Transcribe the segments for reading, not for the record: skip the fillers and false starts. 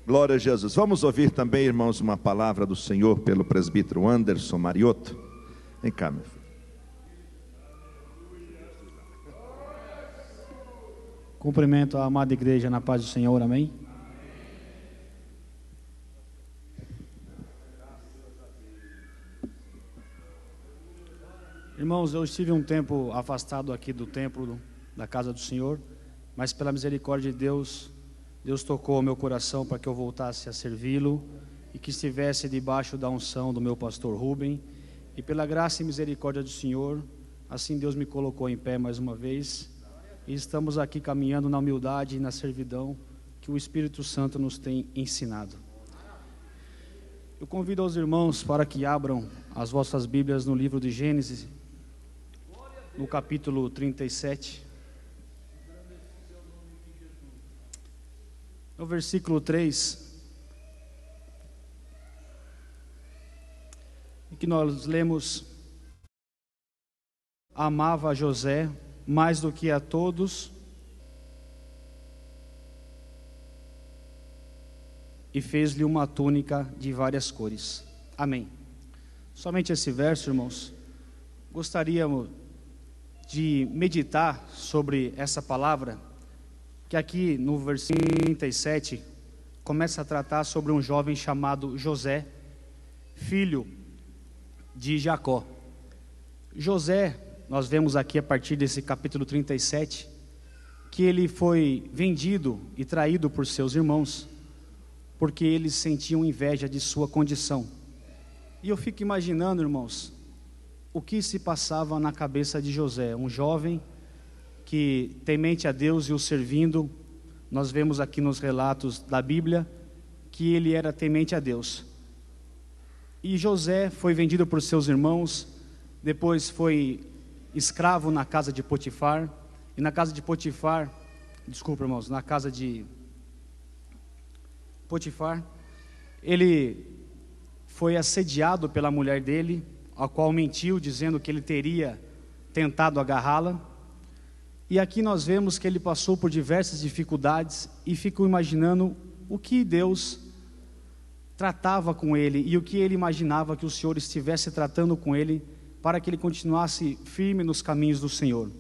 Glória a Jesus. Vamos ouvir também, irmãos, uma palavra do Senhor pelo presbítero Anderson Mariotto. Vem cá, meu filho. Cumprimento a amada igreja na paz do Senhor, amém? Irmãos, eu estive um tempo afastado aqui do templo da casa do Senhor, mas pela misericórdia de Deus, Deus tocou o meu coração para que eu voltasse a servi-lo e que estivesse debaixo da unção do meu pastor Rubem, e pela graça e misericórdia do Senhor, assim Deus me colocou em pé mais uma vez, e estamos aqui caminhando na humildade e na servidão que o Espírito Santo nos tem ensinado. Eu convido aos irmãos para que abram as vossas Bíblias no livro de Gênesis, no capítulo 37, no versículo 3, em que nós lemos: amava a José mais do que a todos, e fez-lhe uma túnica de várias cores. Amém. Somente esse verso, irmãos. Gostaríamos de meditar sobre essa palavra, que aqui no versículo 37 começa a tratar sobre um jovem chamado José, filho de Jacó. José, nós vemos aqui a partir desse capítulo 37, que ele foi vendido e traído por seus irmãos, porque eles sentiam inveja de sua condição. E eu fico imaginando, irmãos, o que se passava na cabeça de José, um jovem que, temente a Deus e o servindo. Nós vemos aqui nos relatos da Bíblia que ele era temente a Deus. E José foi vendido por seus irmãos, depois foi escravo na casa de Potifar, e na casa de Potifar, na casa de Potifar, ele foi assediado pela mulher dele, a qual mentiu, dizendo que ele teria tentado agarrá-la. E aqui nós vemos que ele passou por diversas dificuldades, e fico imaginando o que Deus tratava com ele, e o que ele imaginava que o Senhor estivesse tratando com ele, para que ele continuasse firme nos caminhos do Senhor.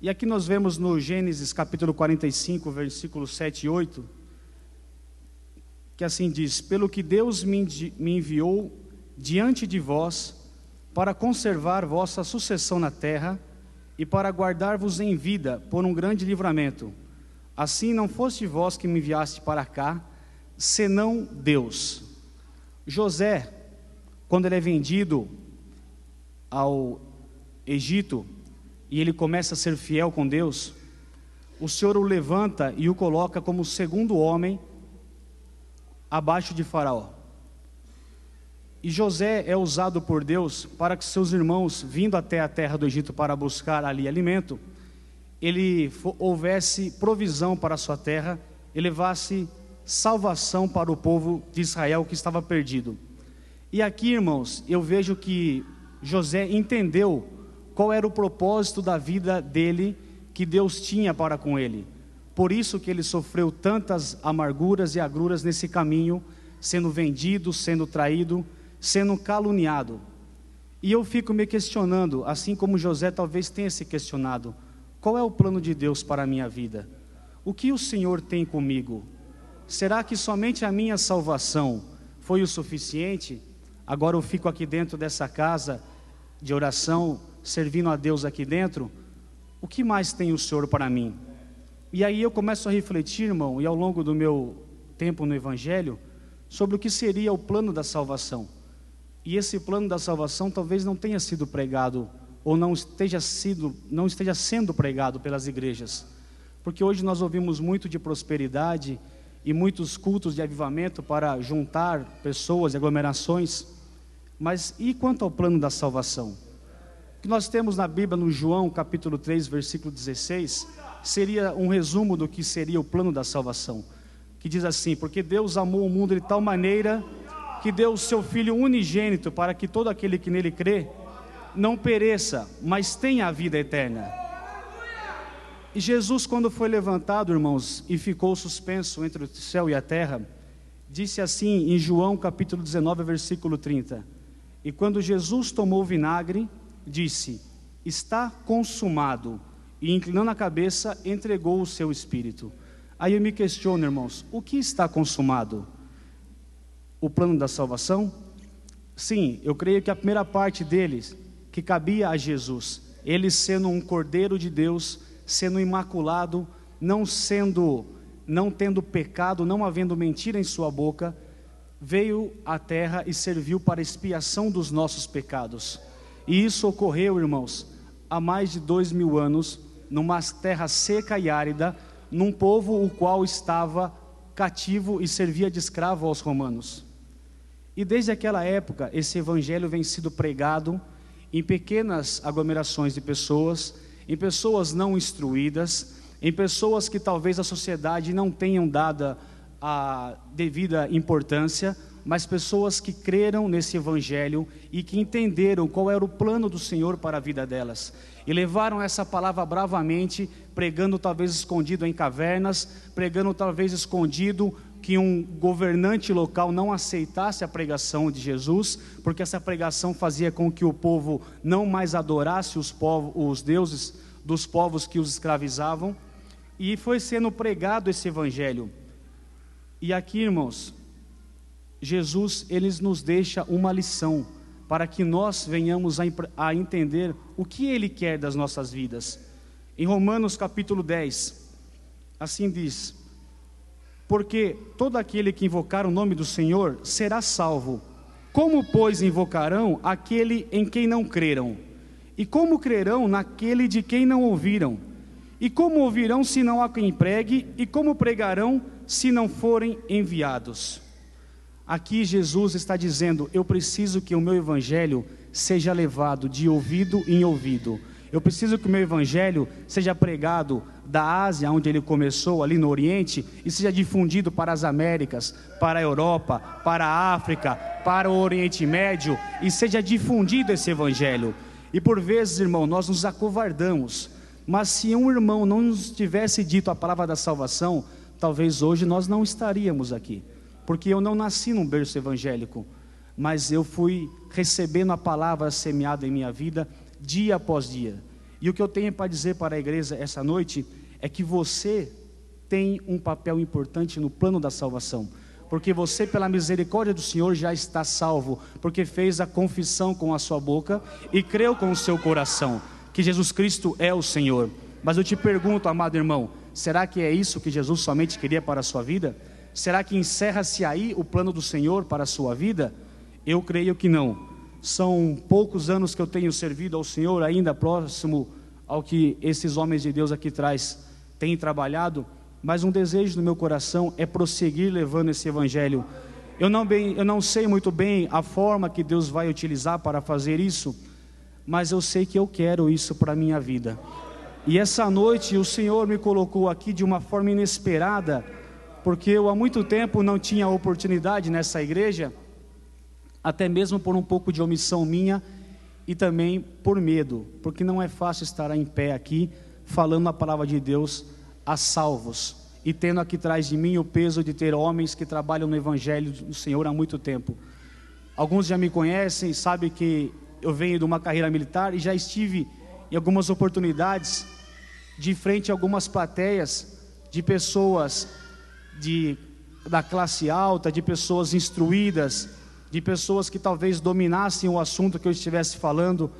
E aqui nós vemos no Gênesis capítulo 45, versículos 7 e 8, que assim diz: pelo que Deus me enviou diante de vós, para conservar vossa sucessão na terra, e para guardar-vos em vida por um grande livramento. Assim não foste vós que me enviaste para cá, senão Deus. José, quando ele é vendido ao Egito, e ele começa a ser fiel com Deus, o Senhor o levanta e o coloca como segundo homem abaixo de Faraó. E José é usado por Deus para que seus irmãos, vindo até a terra do Egito para buscar ali alimento, houvesse provisão para a sua terra e levasse salvação para o povo de Israel que estava perdido. E aqui, irmãos, eu vejo que José entendeu qual era o propósito da vida dele, que Deus tinha para com ele. Por isso que ele sofreu tantas amarguras e agruras nesse caminho, sendo vendido, sendo traído, sendo caluniado. E eu fico me questionando, assim como José talvez tenha se questionado: qual é o plano de Deus para a minha vida? O que o Senhor tem comigo? Será que somente a minha salvação foi o suficiente? Agora eu fico aqui dentro dessa casa de oração, servindo a Deus aqui dentro. O que mais tem o Senhor para mim? E aí eu começo a refletir, irmão, e ao longo do meu tempo no Evangelho, sobre o que seria o plano da salvação. E esse plano da salvação talvez não tenha sido pregado, ou não esteja sendo pregado pelas igrejas, porque hoje nós ouvimos muito de prosperidade e muitos cultos de avivamento para juntar pessoas e aglomerações, mas e quanto ao plano da salvação? O que nós temos na Bíblia, no João capítulo 3, versículo 16, seria um resumo do que seria o plano da salvação, que diz assim: porque Deus amou o mundo de tal maneira que deu o seu Filho unigênito, para que todo aquele que nele crê não pereça, mas tenha a vida eterna. E Jesus, quando foi levantado, irmãos, e ficou suspenso entre o céu e a terra, disse assim em João capítulo 19, versículo 30: e quando Jesus tomou o vinagre, disse: está consumado, e inclinando a cabeça, entregou o seu espírito. Aí eu me questiono, irmãos, o que está consumado? O plano da salvação? Sim, eu creio que a primeira parte deles, que cabia a Jesus, ele sendo um Cordeiro de Deus, sendo imaculado, não tendo pecado, não havendo mentira em sua boca, veio à terra e serviu para expiação dos nossos pecados. E isso ocorreu, irmãos, há mais de 2000 anos, numa terra seca e árida, num povo o qual estava cativo e servia de escravo aos romanos. E desde aquela época, esse evangelho vem sido pregado em pequenas aglomerações de pessoas, em pessoas não instruídas, em pessoas que talvez a sociedade não tenham dado a devida importância, mas pessoas que creram nesse evangelho e que entenderam qual era o plano do Senhor para a vida delas, e levaram essa palavra bravamente, pregando talvez escondido em cavernas, pregando talvez escondido, que um governante local não aceitasse a pregação de Jesus, porque essa pregação fazia com que o povo não mais adorasse os deuses dos povos que os escravizavam, e foi sendo pregado esse evangelho. E aqui, irmãos, Jesus, ele nos deixa uma lição, para que nós venhamos a entender o que ele quer das nossas vidas. Em Romanos capítulo 10, assim diz: porque todo aquele que invocar o nome do Senhor será salvo. Como, pois, invocarão aquele em quem não creram? E como crerão naquele de quem não ouviram? E como ouvirão se não há quem pregue? E como pregarão se não forem enviados? Aqui Jesus está dizendo: eu preciso que o meu evangelho seja levado de ouvido em ouvido. Eu preciso que o meu evangelho seja pregado da Ásia, onde ele começou, ali no Oriente, e seja difundido para as Américas, para a Europa, para a África, para o Oriente Médio, e seja difundido esse evangelho. E por vezes, irmão, nós nos acovardamos, mas se um irmão não nos tivesse dito a palavra da salvação, talvez hoje nós não estaríamos aqui, porque eu não nasci num berço evangélico, mas eu fui recebendo a palavra semeada em minha vida, dia após dia. E o que eu tenho para dizer para a igreja essa noite é que você tem um papel importante no plano da salvação, porque você, pela misericórdia do Senhor, já está salvo, porque fez a confissão com a sua boca e creu com o seu coração que Jesus Cristo é o Senhor. Mas eu te pergunto, amado irmão, será que é isso que Jesus somente queria para a sua vida? Será que encerra-se aí o plano do Senhor para a sua vida? Eu creio que não. São poucos anos que eu tenho servido ao Senhor, ainda próximo ao que esses homens de Deus aqui atrás têm trabalhado, mas um desejo do meu coração é prosseguir levando esse evangelho. Eu não sei muito bem a forma que Deus vai utilizar para fazer isso, mas eu sei que eu quero isso para a minha vida. E essa noite o Senhor me colocou aqui de uma forma inesperada, porque eu há muito tempo não tinha oportunidade nessa igreja, até mesmo por um pouco de omissão minha e também por medo, porque não é fácil estar em pé aqui falando a palavra de Deus a salvos e tendo aqui atrás de mim o peso de ter homens que trabalham no evangelho do Senhor há muito tempo. Alguns já me conhecem, sabem que eu venho de uma carreira militar e já estive em algumas oportunidades de frente a algumas plateias de pessoas da classe alta, de pessoas instruídas, de pessoas que talvez dominassem o assunto que eu estivesse falando.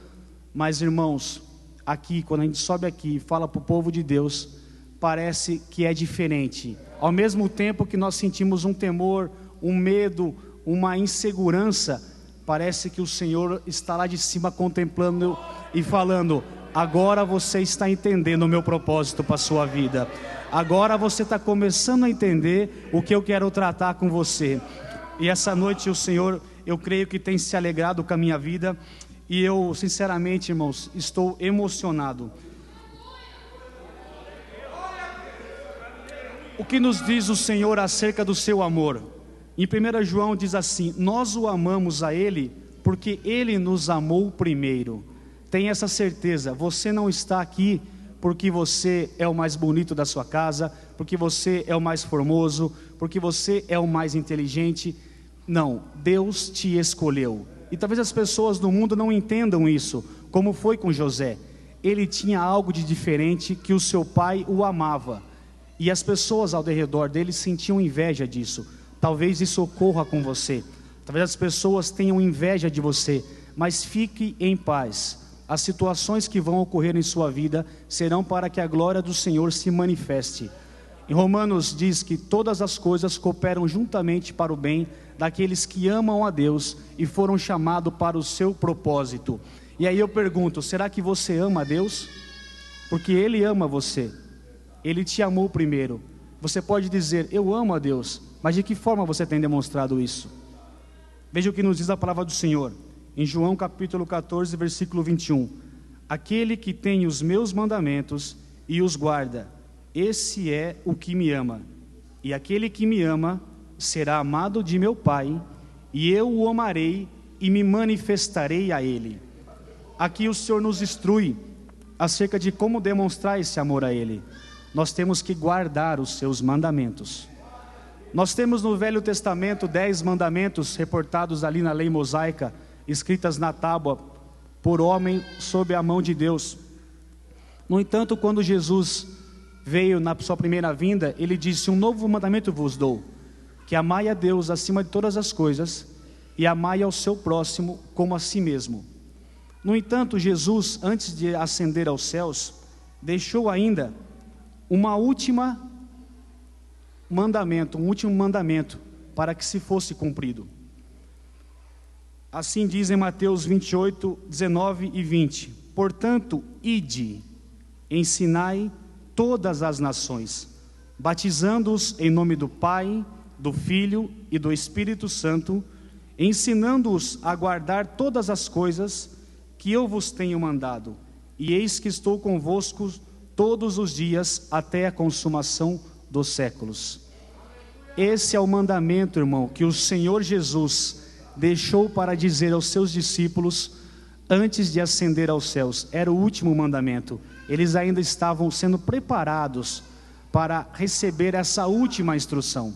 Mas, irmãos, aqui, quando a gente sobe aqui e fala para o povo de Deus, parece que é diferente. Ao mesmo tempo que nós sentimos um temor, um medo, uma insegurança, parece que o Senhor está lá de cima contemplando e falando: agora você está entendendo o meu propósito para a sua vida. Agora você está começando a entender o que eu quero tratar com você. E essa noite o Senhor, eu creio que tem se alegrado com a minha vida. E eu, sinceramente, irmãos, estou emocionado. O que nos diz o Senhor acerca do seu amor? Em 1 João diz assim: nós o amamos a Ele porque Ele nos amou primeiro. Tenha essa certeza, você não está aqui porque você é o mais bonito da sua casa, porque você é o mais formoso, porque você é o mais inteligente. Não, Deus te escolheu. E talvez as pessoas no mundo não entendam isso, como foi com José. Ele tinha algo de diferente, que o seu pai o amava, e as pessoas ao redor dele sentiam inveja disso. Talvez isso ocorra com você, talvez as pessoas tenham inveja de você, mas fique em paz. As situações que vão ocorrer em sua vida serão para que a glória do Senhor se manifeste. Em Romanos diz que todas as coisas cooperam juntamente para o bem daqueles que amam a Deus e foram chamados para o seu propósito. E aí eu pergunto, será que você ama a Deus? Porque Ele ama você, Ele te amou primeiro. Você pode dizer, eu amo a Deus, mas de que forma você tem demonstrado isso? Veja o que nos diz a palavra do Senhor, em João capítulo 14, versículo 21. Aquele que tem os meus mandamentos e os guarda, esse é o que me ama. E aquele que me ama será amado de meu Pai, e eu o amarei e me manifestarei a ele. Aqui o Senhor nos instrui acerca de como demonstrar esse amor a Ele. Nós temos que guardar os seus mandamentos. Nós temos no Velho Testamento 10 mandamentos reportados ali na lei mosaica, escritas na tábua por homem sob a mão de Deus. No entanto, quando Jesus veio na sua primeira vinda, Ele disse, um novo mandamento vos dou, que amai a Deus acima de todas as coisas e amai ao seu próximo como a si mesmo. No entanto, Jesus, antes de ascender aos céus, deixou ainda um último mandamento para que se fosse cumprido. Assim diz em Mateus 28, 19 e 20. Portanto, ide, ensinai todas as nações, batizando-os em nome do Pai, do Filho e do Espírito Santo, ensinando-os a guardar todas as coisas que eu vos tenho mandado, e eis que estou convosco todos os dias até a consumação dos séculos. Esse é o mandamento, irmão, que o Senhor Jesus deixou para dizer aos seus discípulos antes de ascender aos céus. Era o último mandamento. Eles ainda estavam sendo preparados para receber essa última instrução.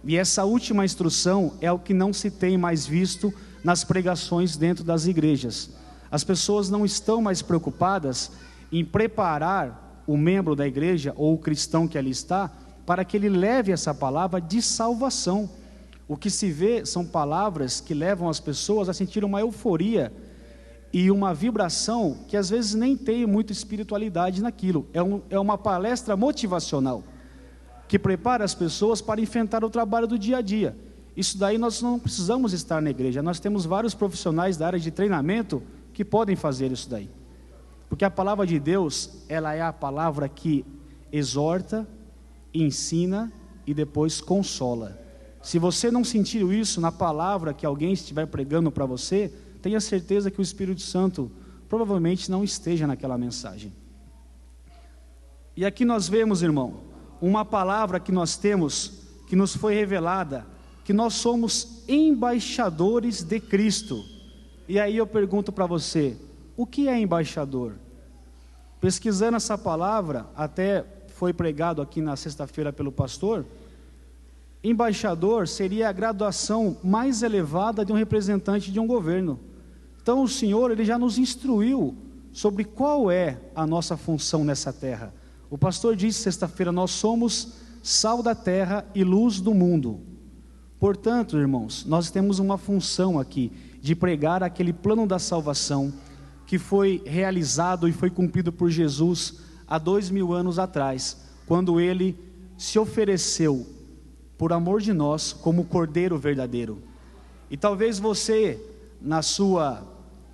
E essa última instrução é o que não se tem mais visto nas pregações dentro das igrejas. As pessoas não estão mais preocupadas em preparar o membro da igreja ou o cristão que ali está para que ele leve essa palavra de salvação. O que se vê são palavras que levam as pessoas a sentir uma euforia e uma vibração que às vezes nem tem muita espiritualidade naquilo. É uma palestra motivacional que prepara as pessoas para enfrentar o trabalho do dia a dia. Isso daí nós não precisamos estar na igreja. Nós temos vários profissionais da área de treinamento que podem fazer isso daí, porque a palavra de Deus, ela é a palavra que exorta, ensina e depois consola. Se você não sentiu isso na palavra que alguém estiver pregando para você, tenha certeza que o Espírito Santo provavelmente não esteja naquela mensagem. E aqui nós vemos, irmão, uma palavra que nós temos, que nos foi revelada, que nós somos embaixadores de Cristo. E aí eu pergunto para você, o que é embaixador? Pesquisando essa palavra, até foi pregado aqui na sexta-feira pelo pastor, embaixador seria a graduação mais elevada de um representante de um governo. Então o Senhor, Ele já nos instruiu sobre qual é a nossa função nessa terra. O pastor disse sexta-feira, nós somos sal da terra e luz do mundo. Portanto, irmãos, nós temos uma função aqui, de pregar aquele plano da salvação, que foi realizado e foi cumprido por Jesus, há 2000 anos atrás, quando Ele se ofereceu, por amor de nós, como Cordeiro verdadeiro. E talvez você, na sua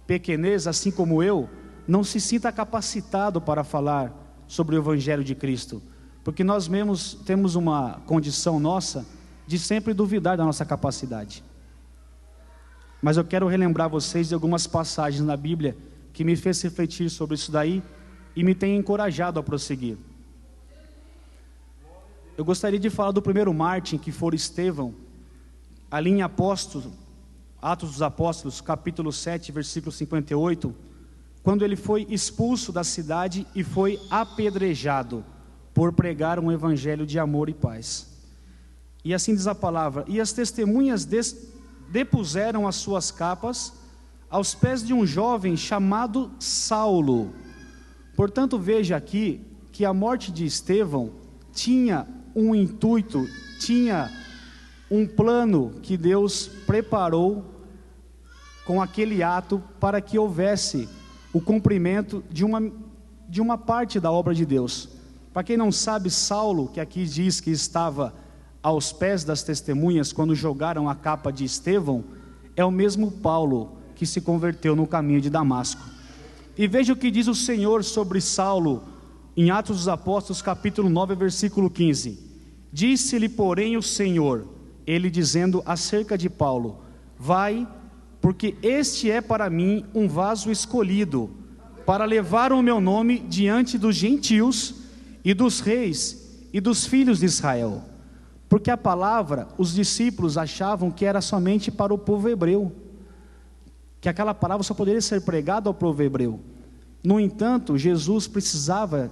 pequenez, assim como eu, não se sinta capacitado para falar sobre o Evangelho de Cristo, porque nós mesmos temos uma condição nossa, de sempre duvidar da nossa capacidade. Mas eu quero relembrar vocês de algumas passagens na Bíblia, que me fez refletir sobre isso daí, e me tem encorajado a prosseguir. Eu gostaria de falar do primeiro mártir, que foi Estevão, ali em Atos dos Apóstolos, capítulo 7, versículo 58, quando ele foi expulso da cidade e foi apedrejado, por pregar um evangelho de amor e paz. E assim diz a palavra: e as testemunhas depuseram as suas capas aos pés de um jovem chamado Saulo. Portanto, veja aqui que a morte de Estevão tinha um intuito, tinha um plano que Deus preparou com aquele ato para que houvesse o cumprimento de uma parte da obra de Deus. Para quem não sabe, Saulo, que aqui diz que estava aos pés das testemunhas quando jogaram a capa de Estevão, é o mesmo Paulo que se converteu no caminho de Damasco. E veja o que diz o Senhor sobre Saulo em Atos dos Apóstolos, capítulo 9, versículo 15. Disse-lhe, porém, o Senhor, ele dizendo acerca de Paulo: vai, porque este é para mim um vaso escolhido, para levar o meu nome diante dos gentios e dos reis e dos filhos de Israel. Porque a palavra, os discípulos achavam que era somente para o povo hebreu, que aquela palavra só poderia ser pregada ao povo hebreu. No entanto, Deus precisava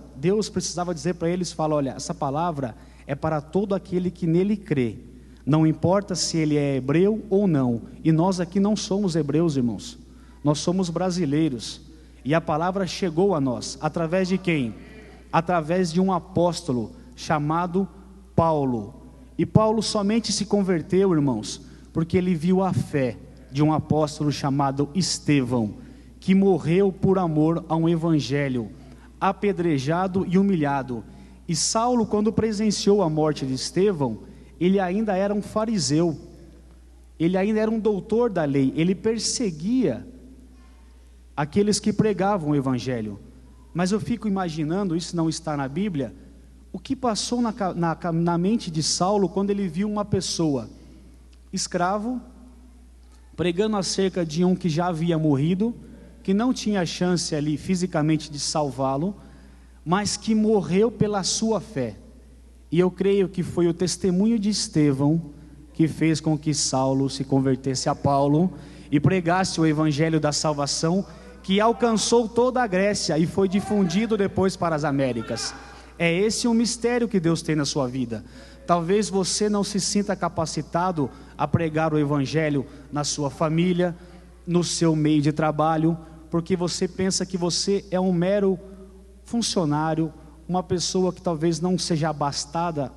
dizer para eles, fala: olha, essa palavra é para todo aquele que nele crê, não importa se ele é hebreu ou não. E nós aqui não somos hebreus, irmãos, nós somos brasileiros, e a palavra chegou a nós, através de quem? Através de um apóstolo chamado Paulo. E Paulo somente se converteu, irmãos, porque ele viu a fé de um apóstolo chamado Estevão, que morreu por amor a um evangelho, apedrejado e humilhado. E Saulo, quando presenciou a morte de Estevão, ele ainda era um fariseu, ele ainda era um doutor da lei, ele perseguia aqueles que pregavam o evangelho. Mas eu fico imaginando, isso não está na Bíblia, o que passou na mente de Saulo quando ele viu uma pessoa, escravo, pregando acerca de um que já havia morrido, que não tinha chance ali fisicamente de salvá-lo, mas que morreu pela sua fé. E eu creio que foi o testemunho de Estevão que fez com que Saulo se convertesse a Paulo e pregasse o evangelho da salvação, que alcançou toda a Grécia e foi difundido depois para as Américas. É esse o mistério que Deus tem na sua vida. Talvez você não se sinta capacitado a pregar o evangelho na sua família, no seu meio de trabalho, porque você pensa que você é um mero funcionário, uma pessoa que talvez não seja abastada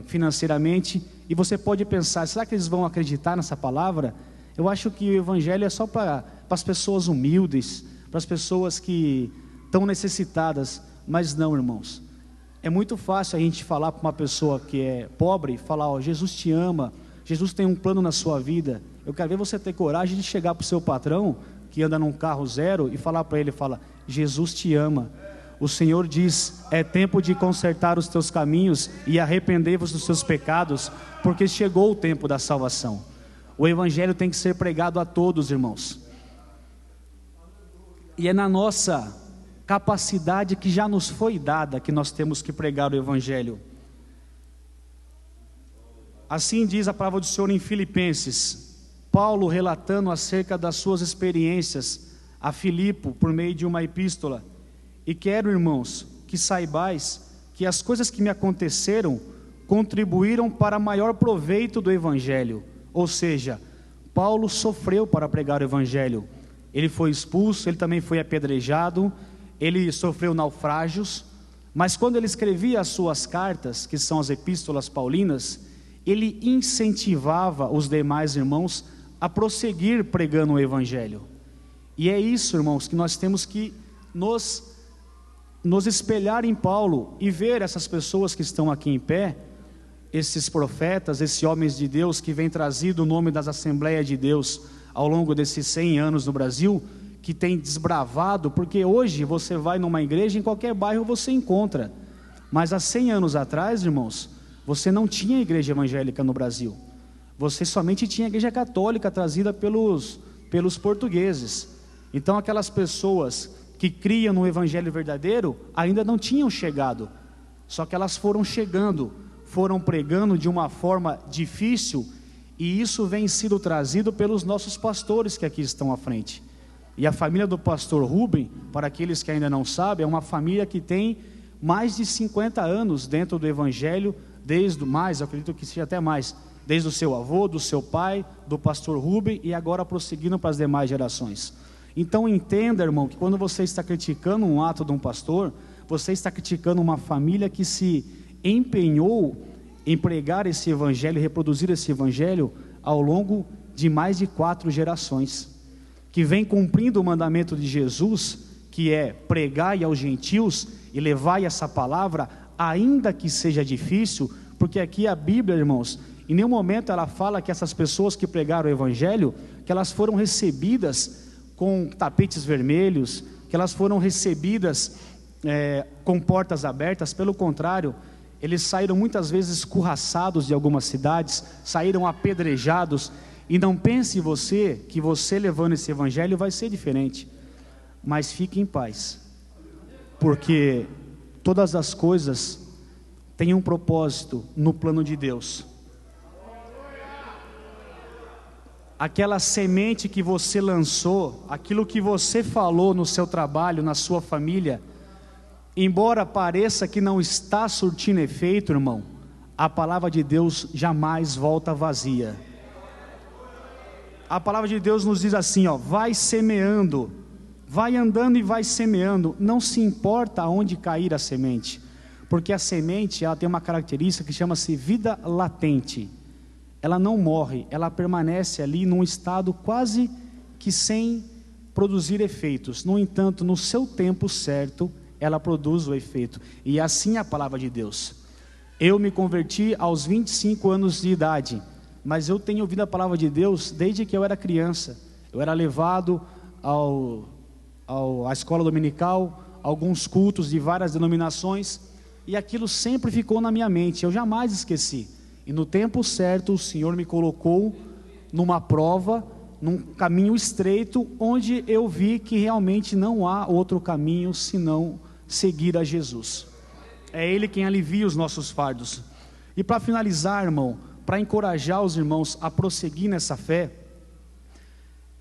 financeiramente, e você pode pensar: será que eles vão acreditar nessa palavra? Eu acho que o evangelho é só para as pessoas humildes, para as pessoas que estão necessitadas. Mas não, irmãos, é muito fácil a gente falar para uma pessoa que é pobre, falar: ó, Jesus te ama, Jesus tem um plano na sua vida. Eu quero ver você ter coragem de chegar para o seu patrão, que anda num carro zero, e falar para ele, fala: Jesus te ama, o Senhor diz, é tempo de consertar os teus caminhos e arrepender-vos dos seus pecados, porque chegou o tempo da salvação. O evangelho tem que ser pregado a todos, irmãos, e é na nossa capacidade que já nos foi dada que nós temos que pregar o evangelho. Assim diz a palavra do Senhor em Filipenses, Paulo relatando acerca das suas experiências a Filipo por meio de uma epístola: e quero, irmãos, que saibais que as coisas que me aconteceram contribuíram para maior proveito do evangelho. Ou seja, Paulo sofreu para pregar o evangelho. Ele foi expulso, ele também foi apedrejado, ele sofreu naufrágios, mas quando ele escrevia as suas cartas, que são as epístolas paulinas, ele incentivava os demais irmãos a prosseguir pregando o evangelho. E é isso, irmãos, que nós temos que nos espelhar em Paulo e ver essas pessoas que estão aqui em pé, esses profetas, esses homens de Deus que vêm trazido o nome das Assembleias de Deus ao longo desses 100 anos no Brasil, que tem desbravado, porque hoje você vai numa igreja, em qualquer bairro você encontra, mas há 100 anos atrás, irmãos, você não tinha igreja evangélica no Brasil, você somente tinha igreja católica trazida pelos portugueses. Então aquelas pessoas que criam no evangelho verdadeiro ainda não tinham chegado, só que elas foram chegando, foram pregando de uma forma difícil, e isso vem sido trazido pelos nossos pastores que aqui estão à frente. E a família do pastor Rubem, para aqueles que ainda não sabem, é uma família que tem mais de 50 anos dentro do evangelho, eu acredito que seja até mais, desde o seu avô, do seu pai, do pastor Rubem e agora prosseguindo para as demais gerações. Então entenda, irmão, que quando você está criticando um ato de um pastor, você está criticando uma família que se empenhou em pregar esse evangelho, reproduzir esse evangelho ao longo de mais de 4 gerações, que vem cumprindo o mandamento de Jesus, que é pregai aos gentios e levai essa palavra, ainda que seja difícil, porque aqui a Bíblia, irmãos, em nenhum momento ela fala que essas pessoas que pregaram o evangelho, que elas foram recebidas com tapetes vermelhos, que elas foram recebidas com portas abertas. Pelo contrário, eles saíram muitas vezes escorraçados de algumas cidades, saíram apedrejados. E não pense você que você levando esse evangelho vai ser diferente, mas fique em paz, porque todas as coisas têm um propósito no plano de Deus. Aquela semente que você lançou, aquilo que você falou no seu trabalho, na sua família, embora pareça que não está surtindo efeito, irmão, a palavra de Deus jamais volta vazia. A palavra de Deus nos diz assim, vai semeando, vai andando e vai semeando, não se importa aonde cair a semente, porque a semente ela tem uma característica que chama-se vida latente. Ela não morre, ela permanece ali num estado quase que sem produzir efeitos. No entanto, no seu tempo certo, ela produz o efeito. E assim é a palavra de Deus. Eu me converti aos 25 anos de idade, mas eu tenho ouvido a palavra de Deus desde que eu era criança. Eu era levado à escola dominical, alguns cultos de várias denominações, e aquilo sempre ficou na minha mente, eu jamais esqueci. E no tempo certo o Senhor me colocou numa prova, num caminho estreito, onde eu vi que realmente não há outro caminho senão seguir a Jesus. É Ele quem alivia os nossos fardos. E para finalizar, irmão, para encorajar os irmãos a prosseguir nessa fé,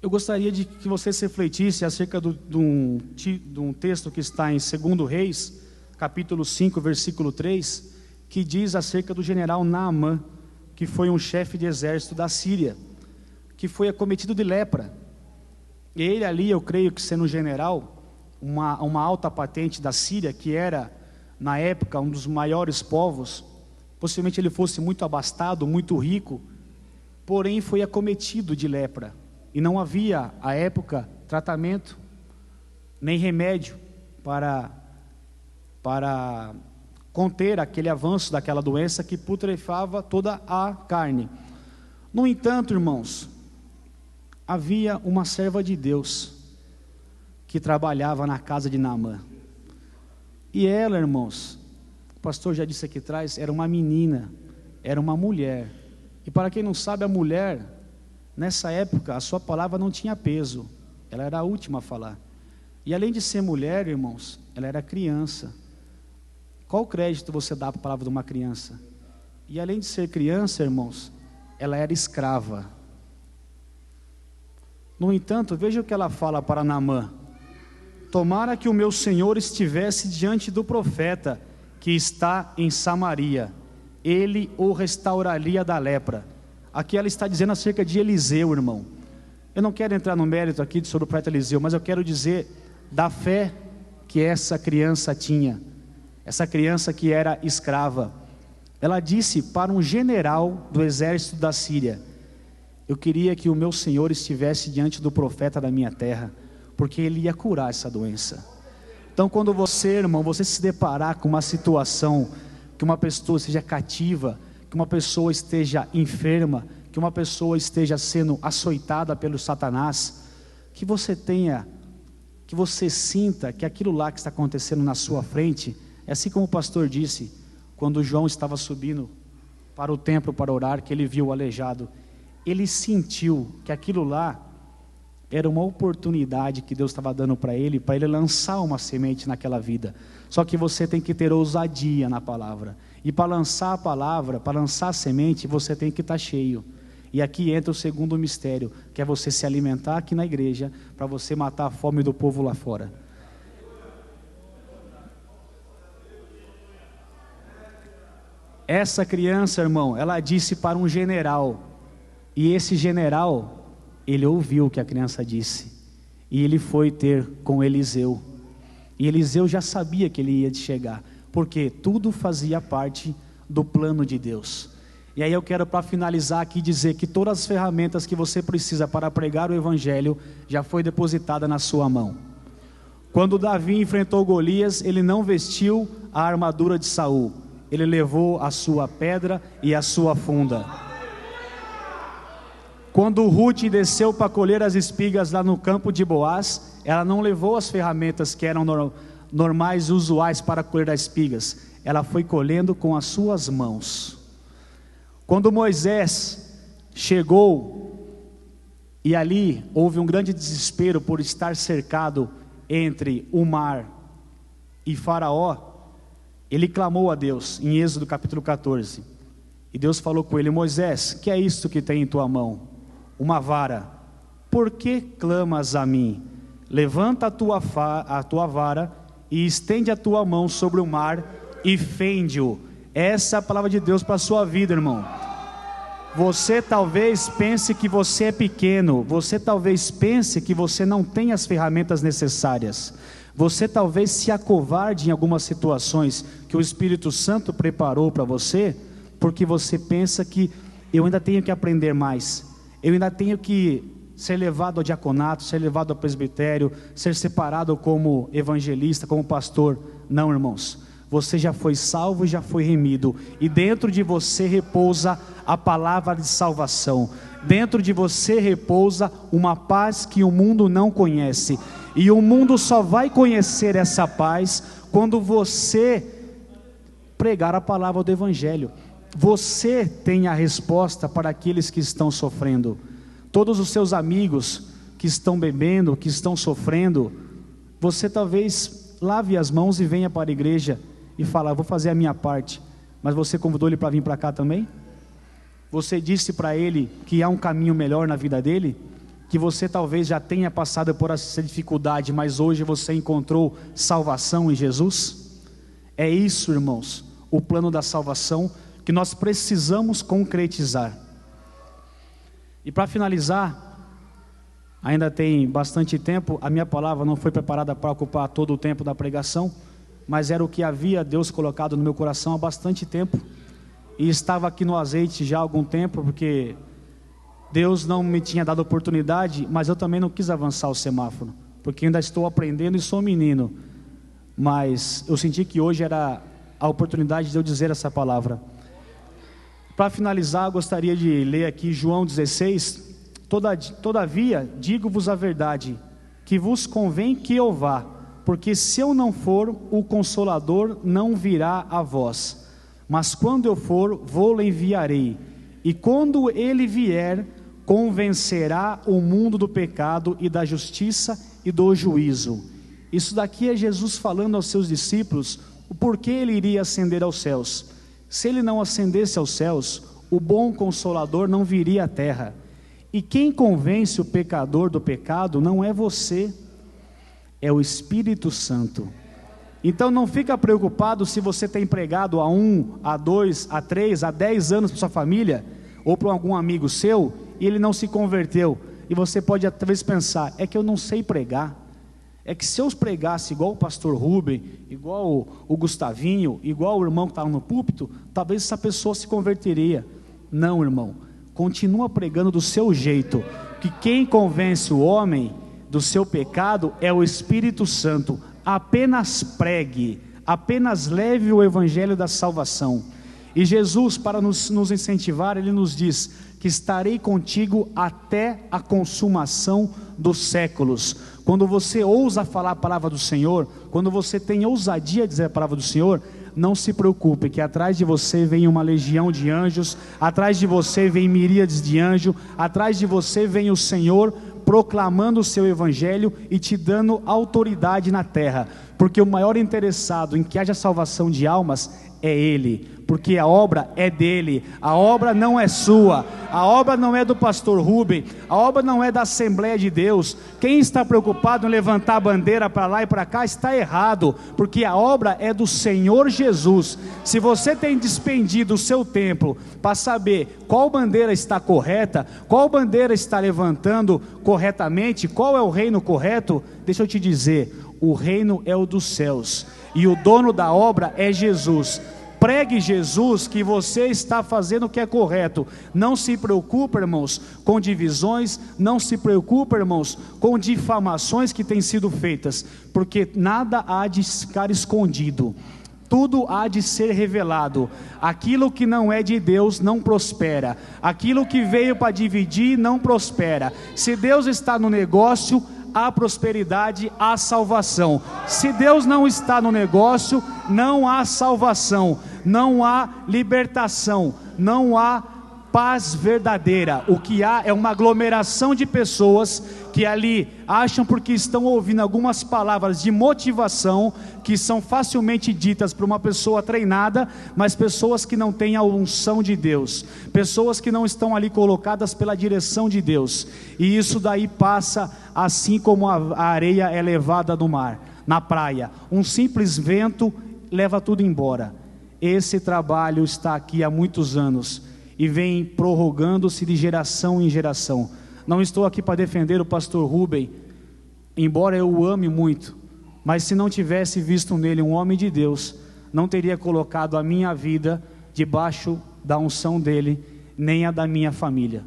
eu gostaria de que vocês refletissem acerca de um texto que está em 2 Reis, capítulo 5, versículo 3, que diz acerca do general Naamã, que foi um chefe de exército da Síria, que foi acometido de lepra. E ele ali, eu creio que sendo general, uma alta patente da Síria, que era, na época, um dos maiores povos, possivelmente ele fosse muito abastado, muito rico, porém foi acometido de lepra, e não havia, à época, tratamento, nem remédio para conter aquele avanço daquela doença que putrefava toda a carne. No entanto, irmãos, havia uma serva de Deus que trabalhava na casa de Naamã, e ela, irmãos, o pastor já disse aqui atrás, era uma menina, era uma mulher. E para quem não sabe, a mulher, nessa época, a sua palavra não tinha peso, ela era a última a falar. E além de ser mulher, irmãos, ela era criança. Qual crédito você dá para a palavra de uma criança? E além de ser criança, irmãos, ela era escrava. No entanto, veja o que ela fala para Naamã: tomara que o meu senhor estivesse diante do profeta que está em Samaria, ele o restauraria da lepra. Aqui ela está dizendo acerca de Eliseu, irmão. Eu não quero entrar no mérito aqui sobre o profeta Eliseu, mas eu quero dizer da fé que essa criança tinha. Essa criança que era escrava, ela disse para um general do exército da Síria: eu queria que o meu senhor estivesse diante do profeta da minha terra, porque ele ia curar essa doença. Então quando você, irmão, você se deparar com uma situação, que uma pessoa esteja cativa, que uma pessoa esteja enferma, que uma pessoa esteja sendo açoitada pelo Satanás, que você sinta que aquilo lá que está acontecendo na sua frente, é assim como o pastor disse, quando João estava subindo para o templo para orar, que ele viu o aleijado, ele sentiu que aquilo lá era uma oportunidade que Deus estava dando para ele lançar uma semente naquela vida. Só que você tem que ter ousadia na palavra, e para lançar a palavra, para lançar a semente, você tem que estar cheio. E aqui entra o segundo mistério, que é você se alimentar aqui na igreja, para você matar a fome do povo lá fora. Essa criança, irmão, ela disse para um general, e esse general, ele ouviu o que a criança disse, e ele foi ter com Eliseu, e Eliseu já sabia que ele ia chegar, porque tudo fazia parte do plano de Deus. E aí eu quero, para finalizar aqui, dizer que todas as ferramentas que você precisa para pregar o Evangelho, já foi depositada na sua mão. Quando Davi enfrentou Golias, ele não vestiu a armadura de Saul, ele levou a sua pedra e a sua funda. Quando Ruth desceu para colher as espigas lá no campo de Boaz, ela não levou as ferramentas que eram normais e usuais para colher as espigas, ela foi colhendo com as suas mãos. Quando Moisés chegou, e ali houve um grande desespero por estar cercado entre o mar e Faraó, ele clamou a Deus, em Êxodo capítulo 14, e Deus falou com ele: Moisés, que é isso que tem em tua mão? Uma vara. Por que clamas a mim? Levanta a tua vara e estende a tua mão sobre o mar e fende-o. Essa é a palavra de Deus para a sua vida, irmão. Você talvez pense que você é pequeno, você talvez pense que você não tem as ferramentas necessárias, você talvez se acovarde em algumas situações que o Espírito Santo preparou para você, porque você pensa que eu ainda tenho que aprender mais, eu ainda tenho que ser levado ao diaconato, ser levado ao presbitério, ser separado como evangelista, como pastor. Não, irmãos, você já foi salvo e já foi remido, e dentro de você repousa a palavra de salvação, dentro de você repousa uma paz que o mundo não conhece, e o mundo só vai conhecer essa paz quando você pregar a palavra do Evangelho. Você tem a resposta para aqueles que estão sofrendo. Todos os seus amigos que estão bebendo, que estão sofrendo, você talvez lave as mãos e venha para a igreja e fala: vou fazer a minha parte. Mas você convidou ele para vir para cá também? Você disse para ele que há um caminho melhor na vida dele? Que você talvez já tenha passado por essa dificuldade, mas hoje você encontrou salvação em Jesus? É isso, irmãos, o plano da salvação que nós precisamos concretizar. E para finalizar, ainda tem bastante tempo, a minha palavra não foi preparada para ocupar todo o tempo da pregação, mas era o que havia Deus colocado no meu coração há bastante tempo, e estava aqui no azeite já há algum tempo, porque Deus não me tinha dado oportunidade, mas eu também não quis avançar o semáforo, porque ainda estou aprendendo e sou menino, mas eu senti que hoje era a oportunidade de eu dizer essa palavra. Para finalizar, eu gostaria de ler aqui João 16, todavia digo-vos a verdade, que vos convém que eu vá, porque se eu não for, o Consolador não virá a vós, mas quando eu for, vou-lo enviarei, e quando ele vier, convencerá o mundo do pecado e da justiça e do juízo. Isso daqui é Jesus falando aos seus discípulos, o porquê ele iria ascender aos céus. Se ele não ascendesse aos céus, o bom Consolador não viria à terra, e quem convence o pecador do pecado não é você, é o Espírito Santo. Então não fica preocupado se você tem pregado há 1, há 2, há 3, há 10 anos para sua família, ou para algum amigo seu, e ele não se converteu, e você pode às vezes pensar: é que eu não sei pregar, é que se eu pregasse igual o pastor Rubem, igual o Gustavinho, igual o irmão que estava no púlpito, talvez essa pessoa se converteria. Não, irmão, continua pregando do seu jeito, que quem convence o homem do seu pecado é o Espírito Santo. Apenas pregue, apenas leve o evangelho da salvação. E Jesus, para nos incentivar, ele nos diz que estarei contigo até a consumação dos séculos. Quando você ousa falar a palavra do Senhor, quando você tem ousadia de dizer a palavra do Senhor, não se preocupe, que atrás de você vem uma legião de anjos, atrás de você vem miríades de anjos, atrás de você vem o Senhor proclamando o seu evangelho e te dando autoridade na terra, porque o maior interessado em que haja salvação de almas é Ele, porque a obra é dele, a obra não é sua, a obra não é do pastor Rubem, a obra não é da Assembleia de Deus. Quem está preocupado em levantar a bandeira para lá e para cá está errado, porque a obra é do Senhor Jesus. Se você tem despendido o seu tempo para saber qual bandeira está correta, qual bandeira está levantando corretamente, qual é o reino correto, deixa eu te dizer, o reino é o dos céus, e o dono da obra é Jesus. Pregue Jesus, que você está fazendo o que é correto. Não se preocupe, irmãos, com divisões, não se preocupe, irmãos, com difamações que têm sido feitas, porque nada há de ficar escondido, tudo há de ser revelado. Aquilo que não é de Deus não prospera, aquilo que veio para dividir não prospera. Se Deus está no negócio, há prosperidade, há salvação. Se Deus não está no negócio, não há salvação, não há libertação, não há paz verdadeira. O que há é uma aglomeração de pessoas que ali acham, porque estão ouvindo algumas palavras de motivação que são facilmente ditas por uma pessoa treinada, mas pessoas que não têm a unção de Deus, pessoas que não estão ali colocadas pela direção de Deus, e isso daí passa assim como a areia é levada no mar, na praia, um simples vento leva tudo embora. Esse trabalho está aqui há muitos anos e vem prorrogando-se de geração em geração. Não estou aqui para defender o pastor Rubem, embora eu o ame muito, mas se não tivesse visto nele um homem de Deus, não teria colocado a minha vida debaixo da unção dele, nem a da minha família.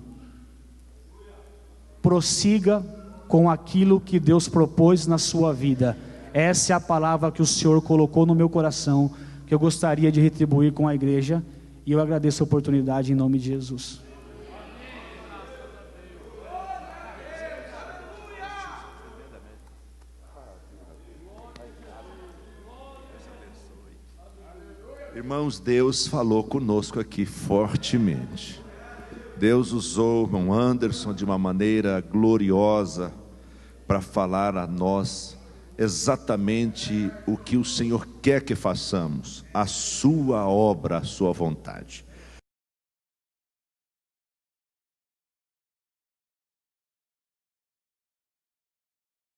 Prossiga com aquilo que Deus propôs na sua vida. Essa é a palavra que o Senhor colocou no meu coração, que eu gostaria de retribuir com a igreja, e eu agradeço a oportunidade em nome de Jesus. Irmãos, Deus falou conosco aqui fortemente. Deus usou o irmão Anderson de uma maneira gloriosa para falar a nós exatamente o que o Senhor quer que façamos, a sua obra, a sua vontade.